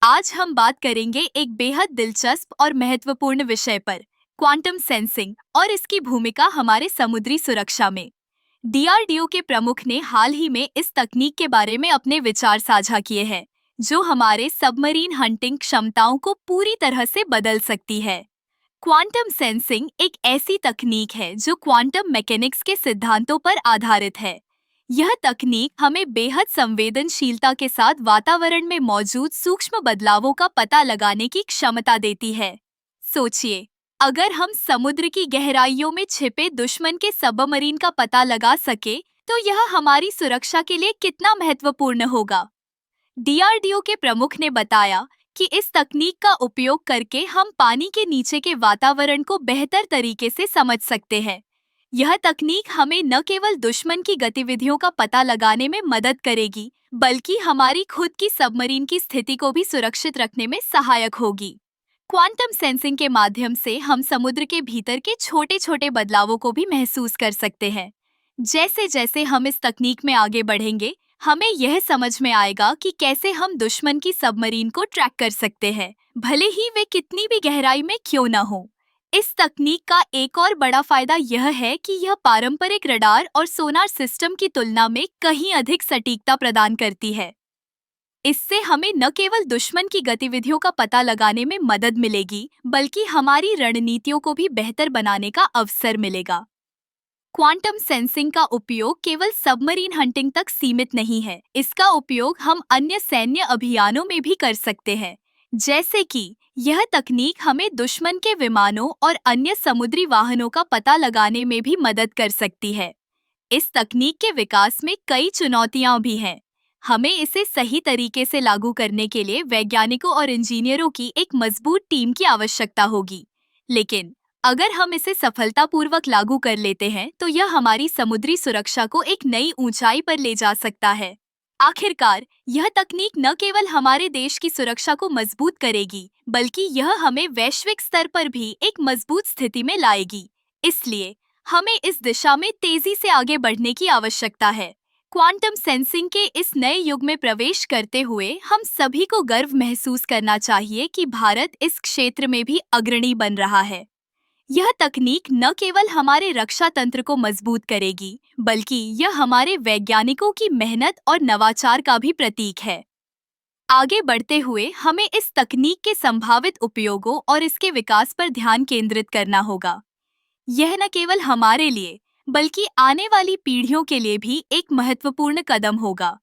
आज हम बात करेंगे एक बेहद दिलचस्प और महत्वपूर्ण विषय पर, क्वांटम सेंसिंग और इसकी भूमिका हमारे समुद्री सुरक्षा में। डीआरडीओ के प्रमुख ने हाल ही में इस तकनीक के बारे में अपने विचार साझा किए हैं, जो हमारे सबमरीन हंटिंग क्षमताओं को पूरी तरह से बदल सकती है। क्वांटम सेंसिंग एक ऐसी तकनीक है जो क्वांटम मैकेनिक्स के सिद्धांतों पर आधारित है। यह तकनीक हमें बेहद संवेदनशीलता के साथ वातावरण में मौजूद सूक्ष्म बदलावों का पता लगाने की क्षमता देती है। सोचिए, अगर हम समुद्र की गहराइयों में छिपे दुश्मन के सबमरीन का पता लगा सके, तो यह हमारी सुरक्षा के लिए कितना महत्वपूर्ण होगा। डीआरडीओ के प्रमुख ने बताया कि इस तकनीक का उपयोग करके हम पानी के नीचे के वातावरण को बेहतर तरीके से समझ सकते हैं। यह तकनीक हमें न केवल दुश्मन की गतिविधियों का पता लगाने में मदद करेगी, बल्कि हमारी खुद की सबमरीन की स्थिति को भी सुरक्षित रखने में सहायक होगी। क्वांटम सेंसिंग के माध्यम से हम समुद्र के भीतर के छोटे छोटे बदलावों को भी महसूस कर सकते हैं। जैसे जैसे हम इस तकनीक में आगे बढ़ेंगे, हमें यह समझ में आएगा कि कैसे हम दुश्मन की सबमरीन को ट्रैक कर सकते हैं, भले ही वे कितनी भी गहराई में क्यों न हो। इस तकनीक का एक और बड़ा फायदा यह है कि यह पारंपरिक रडार और सोनार सिस्टम की तुलना में कहीं अधिक सटीकता प्रदान करती है। इससे हमें न केवल दुश्मन की गतिविधियों का पता लगाने में मदद मिलेगी, बल्कि हमारी रणनीतियों को भी बेहतर बनाने का अवसर मिलेगा। क्वांटम सेंसिंग का उपयोग केवल सबमरीन हंटिंग तक सीमित नहीं है। इसका उपयोग हम अन्य सैन्य अभियानों में भी कर सकते हैं। जैसे कि यह तकनीक हमें दुश्मन के विमानों और अन्य समुद्री वाहनों का पता लगाने में भी मदद कर सकती है। इस तकनीक के विकास में कई चुनौतियां भी हैं। हमें इसे सही तरीके से लागू करने के लिए वैज्ञानिकों और इंजीनियरों की एक मजबूत टीम की आवश्यकता होगी। लेकिन अगर हम इसे सफलतापूर्वक लागू कर लेते हैं, तो यह हमारी समुद्री सुरक्षा को एक नई ऊंचाई पर ले जा सकता है। आखिरकार, यह तकनीक न केवल हमारे देश की सुरक्षा को मजबूत करेगी, बल्कि यह हमें वैश्विक स्तर पर भी एक मजबूत स्थिति में लाएगी। इसलिए हमें इस दिशा में तेजी से आगे बढ़ने की आवश्यकता है। क्वांटम सेंसिंग के इस नए युग में प्रवेश करते हुए हम सभी को गर्व महसूस करना चाहिए कि भारत इस क्षेत्र में भी अग्रणी बन रहा है। यह तकनीक न केवल हमारे रक्षा तंत्र को मजबूत करेगी, बल्कि यह हमारे वैज्ञानिकों की मेहनत और नवाचार का भी प्रतीक है। आगे बढ़ते हुए हमें इस तकनीक के संभावित उपयोगों और इसके विकास पर ध्यान केंद्रित करना होगा। यह न केवल हमारे लिए, बल्कि आने वाली पीढ़ियों के लिए भी एक महत्वपूर्ण कदम होगा।